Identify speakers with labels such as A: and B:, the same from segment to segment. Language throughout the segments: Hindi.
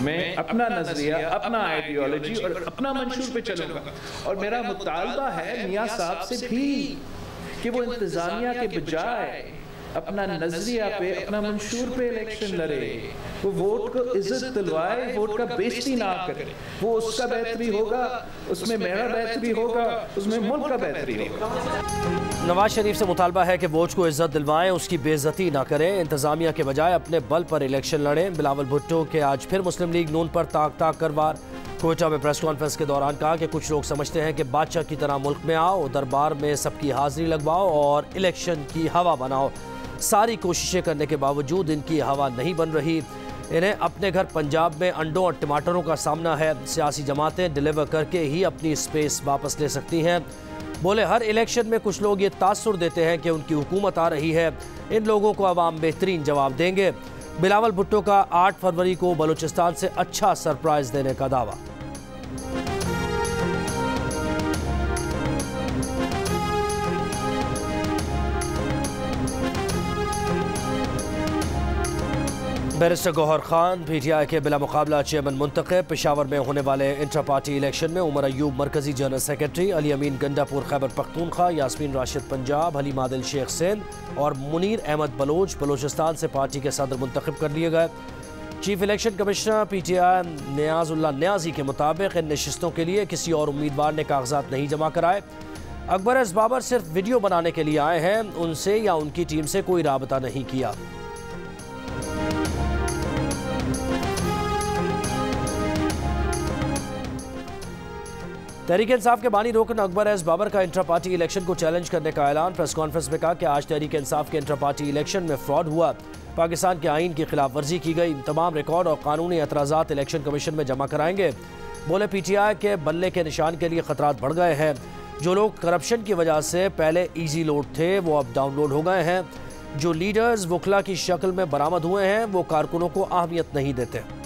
A: मैं अपना नजरिया, अपना आइडियोलॉजी और अपना मंशूर पे चलूंगा। और मेरा मुतालबा है मियाँ साहब से भी कि वो इंतजामिया के बजाय अपना नजरिया पे, अपना मंशूर पे इलेक्शन लड़े, वो वोट को इज्जत दिलवाए, वोट का बेइज्जती ना करे। वो उसका बेहतरी होगा, उसमें मेरा बेहतरी होगा, उसमें मुल्क का बेहतरी होगा।
B: नवाज शरीफ से मुतालबा है कि वोट को इज्जत दिलवाएं, उसकी बेइज्जती ना करें, इंतजामिया के बजाय अपने बल पर इलेक्शन लड़ें। बिलावल भुट्टो के आज फिर मुस्लिम लीग नून पर ताक कर वार। कोयटा में प्रेस कॉन्फ्रेंस के दौरान कहा कि कुछ लोग समझते हैं कि बादशाह की तरह मुल्क में आओ, दरबार में सबकी हाजिरी लगवाओ और इलेक्शन की हवा बनाओ। सारी कोशिशें करने के बावजूद इनकी हवा नहीं बन रही। इन्हें अपने घर पंजाब में अंडों और टमाटरों का सामना है। सियासी जमातें डिलीवर करके ही अपनी स्पेस वापस ले सकती हैं। बोले हर इलेक्शन में कुछ लोग ये तासुर देते हैं कि उनकी हुकूमत आ रही है, इन लोगों को अवाम बेहतरीन जवाब देंगे। बिलावल भुट्टो का 8 फरवरी को बलूचिस्तान से अच्छा सरप्राइज देने का दावा। बैरिस्टर गौहर खान पीटीआई के बिला मुकाबला चेयरमैन मुंतखब। पेशावर में होने वाले इंट्रा पार्टी इलेक्शन में उमर अयूब मरकजी जनरल सेक्रेटरी, अली अमीन गंडापुर खैबर पख्तूनख्वा, यास्मीन राशिद पंजाब, हलीम आदिल शेख सिंध और मुनीर अहमद बलोच बलोचिस्तान से पार्टी के सदर मुंतखब कर लिए गए। Chief election commissioner PTI Niazullah Niazi के मुताबिक इन नशिस्तों के लिए किसी और उम्मीदवार ने कागजात नहीं जमा कराए। अकबर एस बाबर सिर्फ वीडियो बनाने के लिए आए हैं, उनसे या उनकी टीम से कोई राबता नहीं किया। तहरीक इंसाफ के बानी रुकन अकबर एस बाबर का इंट्रा पार्टी इलेक्शन को चैलेंज करने का ऐलान। प्रेस कॉन्फ्रेंस में कहा कि आज तहरीक इंसाफ के इंट्रा पार्टी इलेक्शन में फ्रॉड हुआ, पाकिस्तान के आइन की खिलाफ वर्जी की गई। तमाम रिकॉर्ड और कानूनी एतराज़ात इलेक्शन कमीशन में जमा कराएंगे। बोले पीटीआई के बल्ले के निशान के लिए खतरात बढ़ गए हैं। जो लोग करप्शन की वजह से पहले ईजी लोड थे वो अब डाउनलोड हो गए हैं। जो लीडर्स वकला की शक्ल में बरामद हुए हैं वो कारकुनों को अहमियत नहीं देते।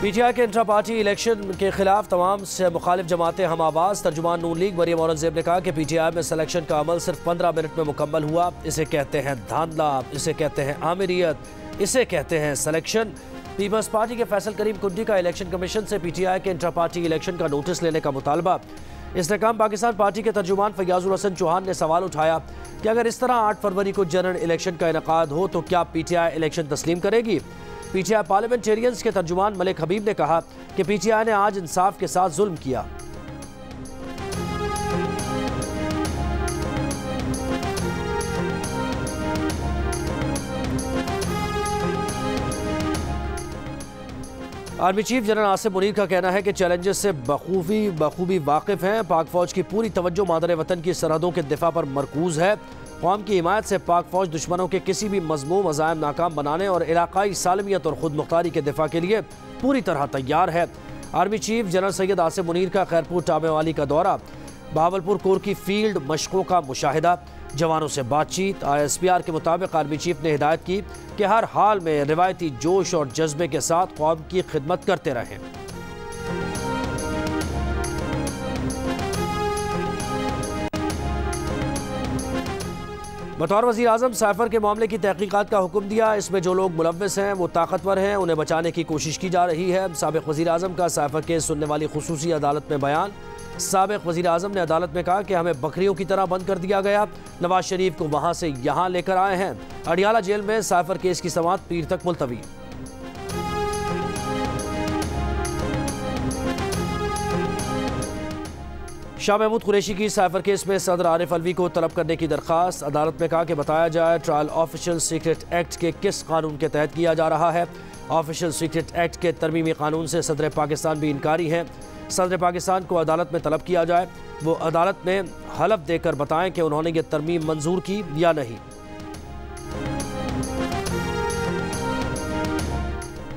B: पीटीआई के इंट्रा पार्टी इलेक्शन के खिलाफ तमाम से मुखालिफ जमातें हम आवाज़। तर्जुमान नून लीग मरियम औरंगजेब ने कहा कि पीटीआई में सिलेक्शन का अमल सिर्फ 15 मिनट में मुकम्मल हुआ। इसे कहते हैं धांधला, इसे कहते हैं आमिरियत, इसे कहते हैं सिलेक्शन। पीपल्स पार्टी के फैसल करीम कुंडी का इलेक्शन कमीशन से पीटीआई के इंट्रा पार्टी इलेक्शन का नोटिस लेने का मुतालबा। इस्तेकाम पाकिस्तान पार्टी के तर्जुमान फैयाजुल हसन चौहान ने सवाल उठाया कि अगर इस तरह 8 फरवरी को जनरल इलेक्शन का इनेकाद हो तो क्या पीटीआई इलेक्शन तस्लीम करेगी। पीटीआई पार्लियामेंटेरियंस के तर्जुमान मलिक हबीब ने कहा कि पीटीआई ने आज इंसाफ के साथ जुल्म किया। Army chief general Asim Munir का कहना है कि चैलेंजेस से बखूबी वाकिफ हैं। पाक फौज की पूरी तवज्जो मादर वतन की सरहदों के दिफा पर मरकूज है। कौम की हिमायत से पाक फौज दुश्मनों के किसी भी मजमूम अज़ाइम नाकाम बनाने और इलाकाई सालमियत और खुद मुख्तारी के दिफा के लिए पूरी तरह तैयार है। Army chief general Syed Asim Munir का खैरपुर टामेवाली का दौरा, बहावलपुर कोर की फील्ड मशकों का मुशाहिदा, जवानों से बातचीत। ISPR के मुताबिक आर्मी चीफ ने हिदायत की कि हर हाल में रिवायती जोश और जज्बे के साथ कौम की खिदमत करते रहें। बतौर वज़ीर आज़म साइफर के मामले की तहकीकात का हुक्म दिया। इसमें जो लोग मुलव्विस हैं वो ताकतवर हैं, उन्हें बचाने की कोशिश की जा रही है। साबिक़ वज़ीर आज़म का साइफर केस सुनने वाली खुसूसी अदालत में बयान। साबिक़ वज़ीर आज़म ने अदालत में कहा कि हमें बकरियों की तरह बंद कर दिया गया। नवाज शरीफ को वहाँ से यहाँ लेकर आए हैं। अडियाला जेल में साइफर केस की समाअत पीर तक मुलतवी। शाह महमूद कुरैशी की साइफर केस में सदर आरिफ अलवी को तलब करने की दरख्वास्त। अदालत में कहा कि बताया जाए ट्रायल ऑफिशियल सीक्रेट एक्ट के किस कानून के तहत किया जा रहा है। ऑफिशियल सीक्रेट एक्ट के तरमीमी कानून से सदर पाकिस्तान भी इनकारी हैं। सदर पाकिस्तान को अदालत में तलब किया जाए, वो अदालत में हलफ देकर बताएं कि उन्होंने ये तरमीम मंजूर की या नहीं।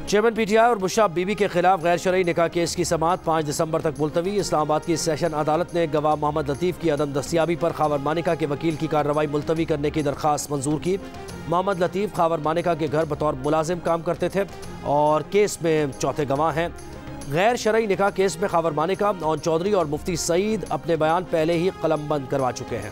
B: चेयरमैन पीटीआई और मुशाब बीबी के खिलाफ गैर शरई निकाह केस की समाअत 5 दिसंबर तक मुलतवी। इस्लामाबाद की सेशन अदालत ने गवाह मोहम्मद लतीफ़ की अदम दस्तियाबी पर खावर मानिका के वकील की कार्रवाई मुलतवी करने की दरख्वास्त मंजूर की। मोहम्मद लतीफ़ खावर मानिका के घर बतौर मुलाजिम काम करते थे और केस में चौथे गवाह हैं। गैर शरई निकाह केस में खावर मानिका, ओन चौधरी और मुफ्ती सईद अपने बयान पहले ही कलमबंद करवा चुके हैं।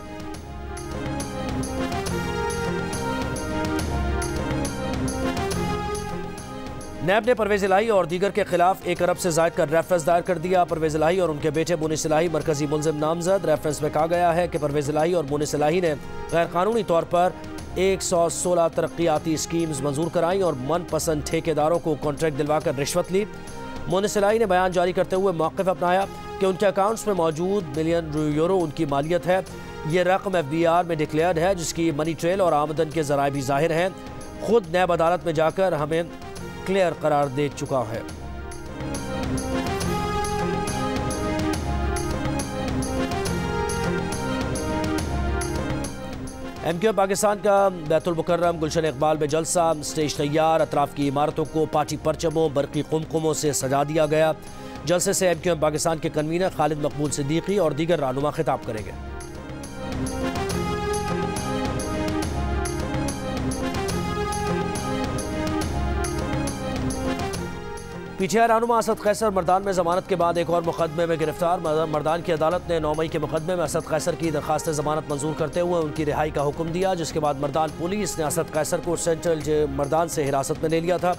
B: नैब ने परवेज इलाही और दीगर के खिलाफ 1 अरब से जायद का रेफरेंस दायर कर दिया। परवेज इलाही और उनके बेटे मुनिस इलाही मरकजी मुलजिम नामजद। रेफरेंस में कहा गया है कि परवेज इलाही और मुनिस इलाही ने गैर कानूनी तौर पर 116 तरक्याती स्कीम्स मंजूर कराई और मनपसंद ठेकेदारों को कॉन्ट्रैक्ट दिलवाकर रिश्वत ली। मुनिस इलाही ने बयान जारी करते हुए मौक़िफ़ अपनाया कि उनके अकाउंट्स में मौजूद मिलियन यूरो उनकी मालियत है। ये रकम FBR में डिक्लेयर्ड है, जिसकी मनी ट्रेल और आमदन के ज़राए भी ज़ाहिर हैं। खुद नैब अदालत में जाकर हमें क्लियर करार दे चुका है। MQM पाकिस्तान का बैतुल मुकर्रम गुलशन इकबाल में जलसा, स्टेज तैयार, अतराफ की इमारतों को पार्टी परचमों बरकी कुमकुमों से सजा दिया गया। जलसे से MQM पाकिस्तान के कन्वीनर खालिद मकबूल सिद्दीकी और दीगर रहनुमा खिताब करेंगे। PTI रहनुमा असद कैसर मर्दान में जमानत के बाद एक और मुकदमे में गिरफ्तार। मर्दान की अदालत ने 9 मई के मुकदमे में असद कैसर की दरख्वास्त जमानत मंजूर करते हुए उनकी रिहाई का हुक्म दिया, जिसके बाद मर्दान पुलिस ने असद कैसर को सेंट्रल मर्दान से हिरासत में ले लिया था,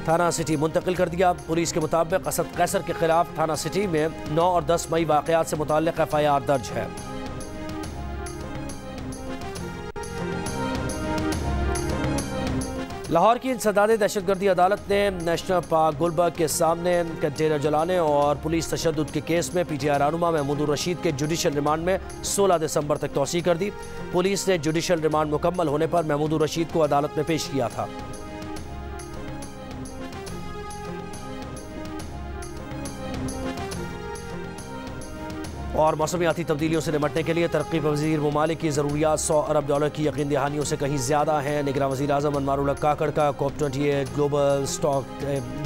B: थाना सिटी मुंतकिल कर दिया। पुलिस के मुताबिक असद कैसर के खिलाफ थाना सिटी में 9 और 10 मई वाक़यात से मुताल्लिक़ FIR दर्ज है। लाहौर की इंसदादे दहशतगर्दी अदालत ने नेशनल पार्क गुलबर्ग के सामने कंटेनर जलाने और पुलिस तशद्दुद के केस में PTI रहनुमा महमूद रशीद के जुडिशल रिमांड में 16 दिसंबर तक तौसीह कर दी। पुलिस ने जुडिशल रिमांड मुकम्मल होने पर महमूद रशीद को अदालत में पेश किया था। और मौसमियाती तब्दीलियों से निपटने के लिए तरक्की पजीर ममालिक की ज़रूरियात $100 अरब की यकीन दहानियों से कहीं ज़्यादा हैं। निगरान वज़ीर आज़म अनवारुल हक काकड़ का COP28 ग्लोबल स्टॉक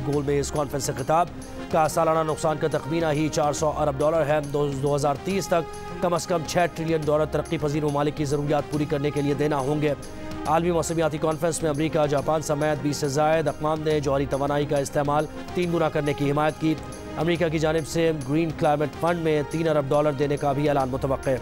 B: गोल बेस कॉन्फ्रेंस से खिताब। का सालाना नुकसान का तखमीना ही $400 अरब है। 2030 तक कम अज़ कम $6 ट्रिलियन तरक्की पजीर ममालिक की ज़रूरियात पूरी करने के लिए देना होंगे। आलमी मौसमियाती कॉन्फ्रेंस में अमरीका, जापान समेत 20 से ज़ायद अक़वाम ने जौहरी तवानाई का इस्तेमाल 3 गुना करने की हिमायत की। अमरीका की जानिब से ग्रीन क्लाइमेट फंड में $3 अरब देने का भी ऐलान मुतवक्के।